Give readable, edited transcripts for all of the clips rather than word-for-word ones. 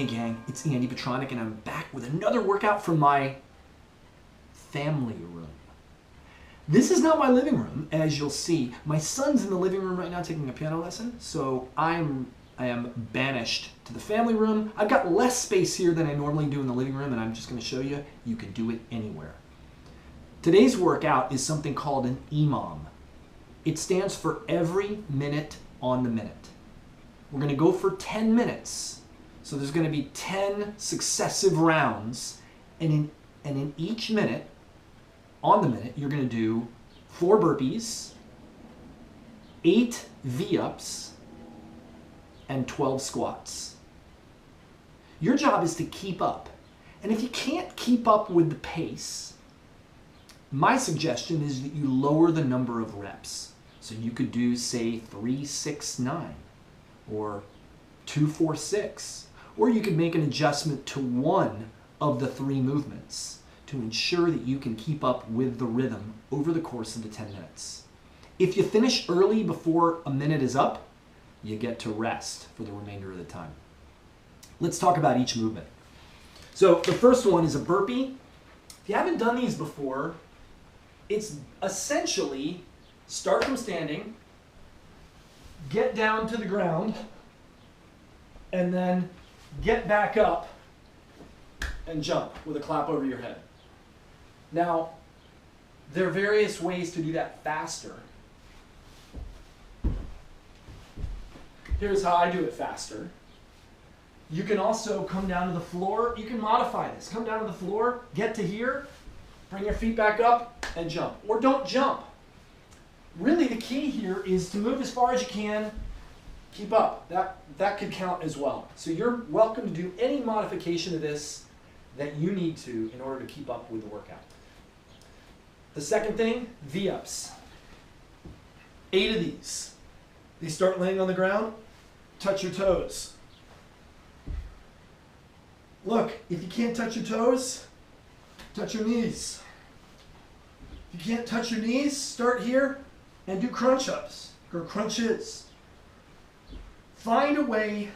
Hey gang, it's Andy Petronic and I'm back with another workout from my family room. This is not my living room, as you'll see. My son's in the living room right now taking a piano lesson, so I am banished to the family room. I've got less space here than I normally do in the living room, and I'm just going to show you, you can do it anywhere. Today's workout is something called an EMOM. It stands for every minute on the minute. We're going to go for 10 minutes. So there's going to be 10 successive rounds, and in each minute, on the minute, you're going to do 4 burpees, 8 V-ups, and 12 squats. Your job is to keep up. And if you can't keep up with the pace, my suggestion is that you lower the number of reps. So you could do, say, 3, 6, 9, or 2, 4, 6. Or you could make an adjustment to one of the 3 movements to ensure that you can keep up with the rhythm over the course of the 10 minutes. If you finish early before a minute is up, you get to rest for the remainder of the time. Let's talk about each movement. So the first one is a burpee. If you haven't done these before, it's essentially start from standing, get down to the ground, and then get back up and jump with a clap over your head. Now, there are various ways to do that faster. Here's how I do it faster. You can also come down to the floor. You can modify this. Come down to the floor, get to here, bring your feet back up, and jump. Or don't jump. Really, the key here is to move as far as you can. Keep up. That could count as well. So you're welcome to do any modification of this that you need to in order to keep up with the workout. The second thing, V-ups. 8 of these. They start laying on the ground, touch your toes. Look, if you can't touch your toes, touch your knees. If you can't touch your knees, start here and do crunch-ups or crunches. Find a way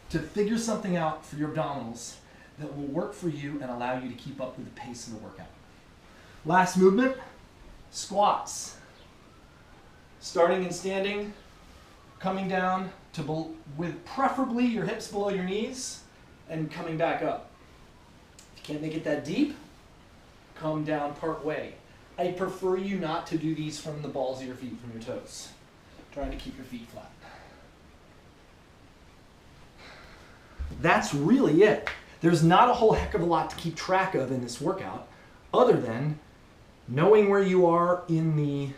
to figure something out for your abdominals that will work for you and allow you to keep up with the pace of the workout. Last movement, squats. Starting and standing, coming down to with preferably your hips below your knees and coming back up. If you can't make it that deep, come down part way. I prefer you not to do these from the balls of your feet, from your toes. Trying to keep your feet flat. That's really it. There's not a whole heck of a lot to keep track of in this workout other than knowing where you are in the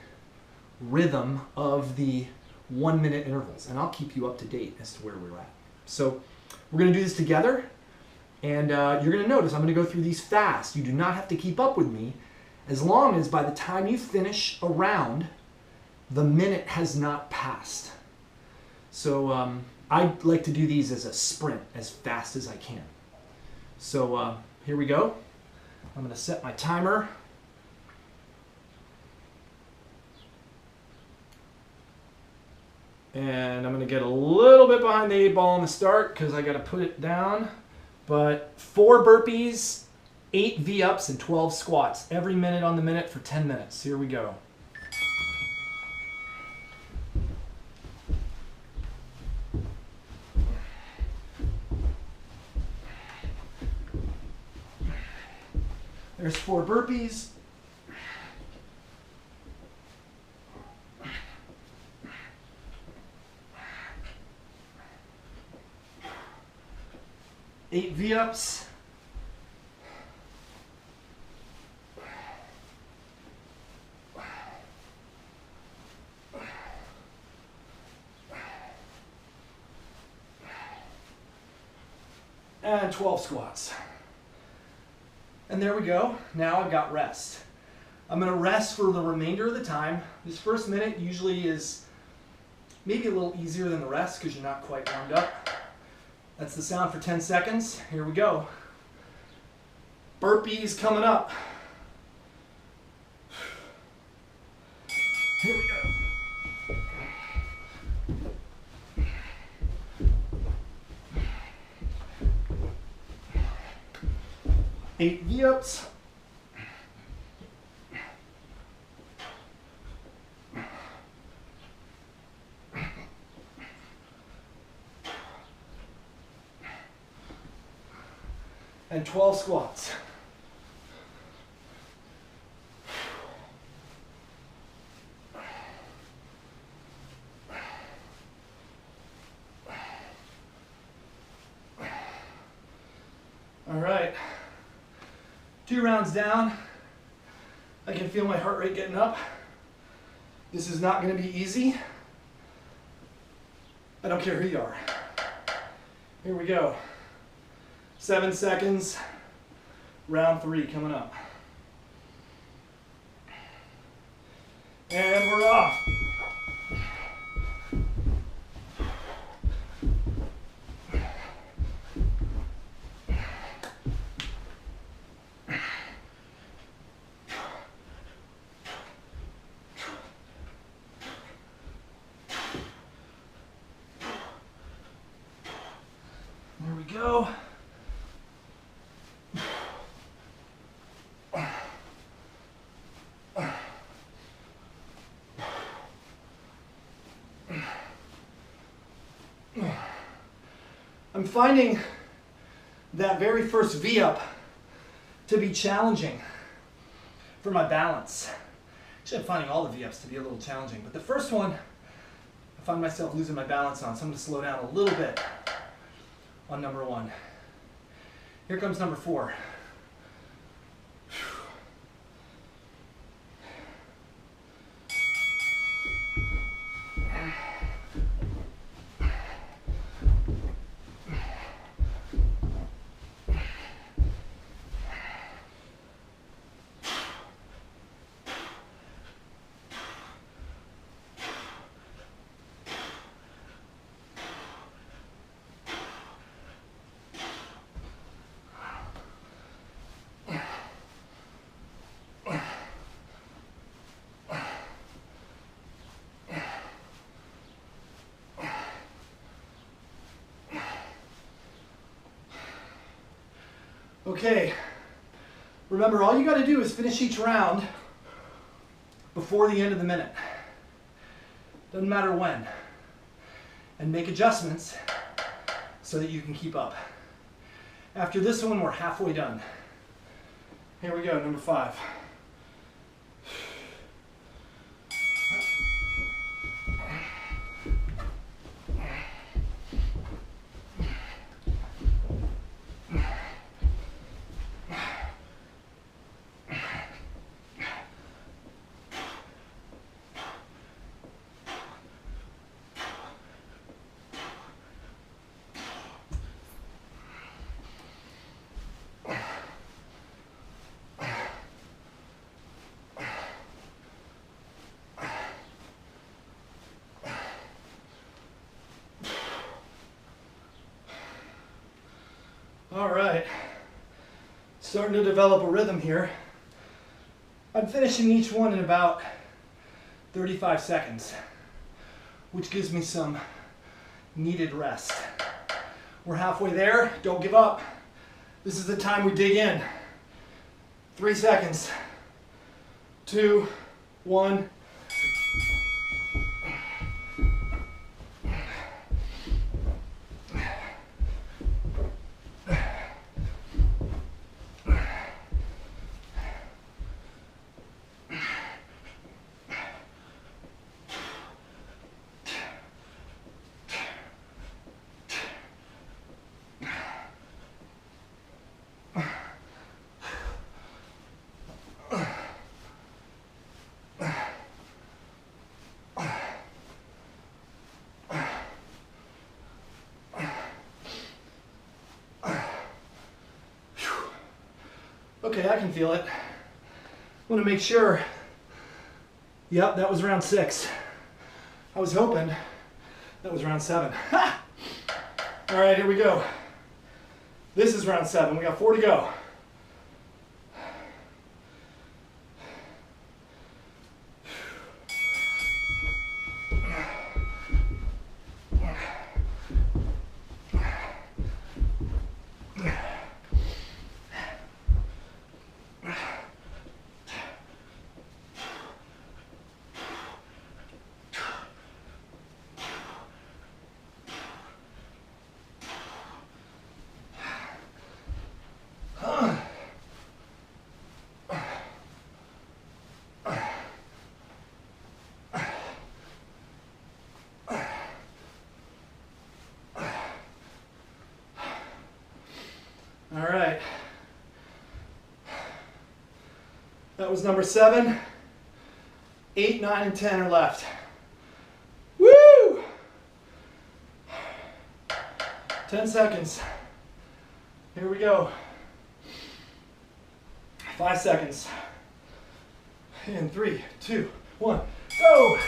rhythm of the 1-minute intervals. And I'll keep you up to date as to where we're at. So we're going to do this together, and you're going to notice I'm going to go through these fast. You do not have to keep up with me as long as by the time you finish a round, the minute has not passed. So I like to do these as a sprint, as fast as I can. So here we go. I'm going to set my timer. And I'm going to get a little bit behind the 8 ball on the start because I got to put it down. But 4 burpees, 8 V-ups, and 12 squats every minute on the minute for 10 minutes. Here we go. There's 4 burpees. Eight V-ups. And 12 squats. And there we go. Now I've got rest. I'm going to rest for the remainder of the time. This first minute usually is maybe a little easier than the rest because you're not quite warmed up. That's the sound for 10 seconds. Here we go. Burpees coming up. Here we go. 8 V-ups. And 12 squats. All right, 2 rounds down. I can feel my heart rate getting up. This is not going to be easy. I don't care who you are. Here we go. 7 seconds, round 3 coming up. And we're off. There we go. I'm finding that very first V-up to be challenging for my balance. Actually, I'm finding all the V-ups to be a little challenging, but the first one, I find myself losing my balance on, so I'm going to slow down a little bit on number 1. Here comes number 4. Okay, remember all you got to do is finish each round before the end of the minute. Doesn't matter when. And make adjustments so that you can keep up. After this one, we're halfway done. Here we go, number 5. All right, starting to develop a rhythm here. I'm finishing each one in about 35 seconds, which gives me some needed rest. We're halfway there, don't give up. This is the time we dig in. 3 seconds, 2, 1. Okay, I can feel it. I want to make sure. Yep, that was round 6. I was hoping that was round 7. Ha! All right, here we go. This is round 7. We got 4 to go. That was number 7. 8, 9, and 10 are left. Woo! 10 seconds. Here we go. 5 seconds. In 3, 2, 1, go!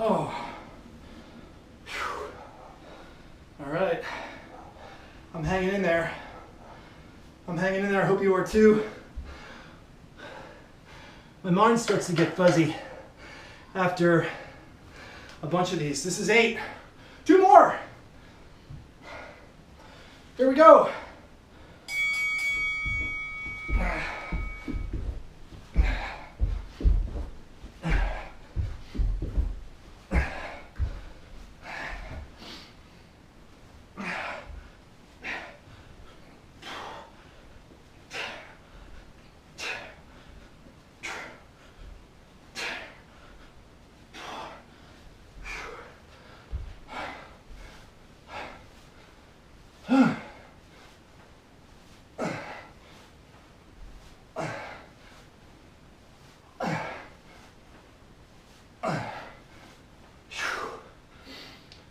Oh. All right. I'm hanging in there. I'm hanging in there. I hope you are too. My mind starts to get fuzzy after a bunch of these. This is 8. 2 more. Here we go.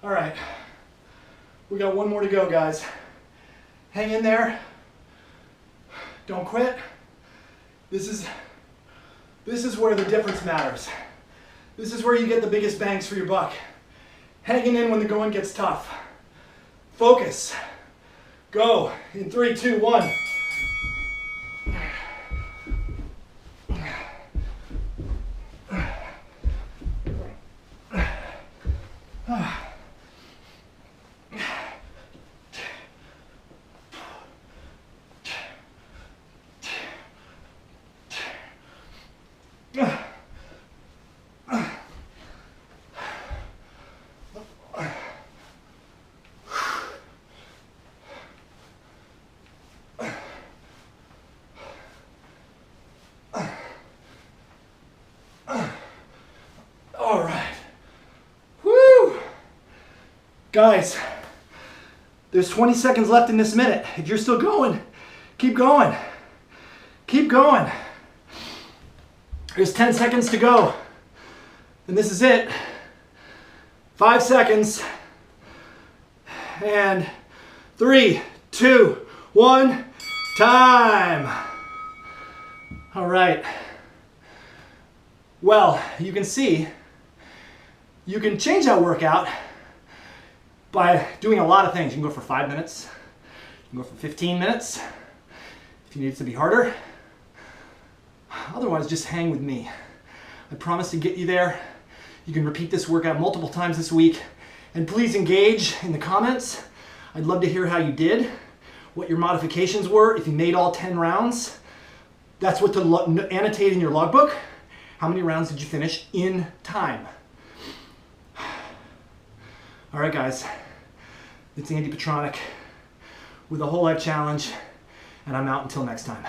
All right, we got 1 more to go, guys. Hang in there. Don't quit. This is where the difference matters. This is where you get the biggest bangs for your buck. Hanging in when the going gets tough. Focus. Go. In 3, 2, 1. All right. Woo! Guys, there's 20 seconds left in this minute. If you're still going, keep going. Keep going. There's 10 seconds to go. And this is it. 5 seconds. And 3, 2, 1, time. All right. Well, you can see, you can change that workout by doing a lot of things. You can go for 5 minutes. You can go for 15 minutes if you need it to be harder. Otherwise, just hang with me. I promise to get you there. You can repeat this workout multiple times this week. And please engage in the comments. I'd love to hear how you did, what your modifications were, if you made all 10 rounds. That's what to annotate in your logbook. How many rounds did you finish in time? All right, guys. It's Andy Petronic with a Whole Life Challenge, and I'm out until next time.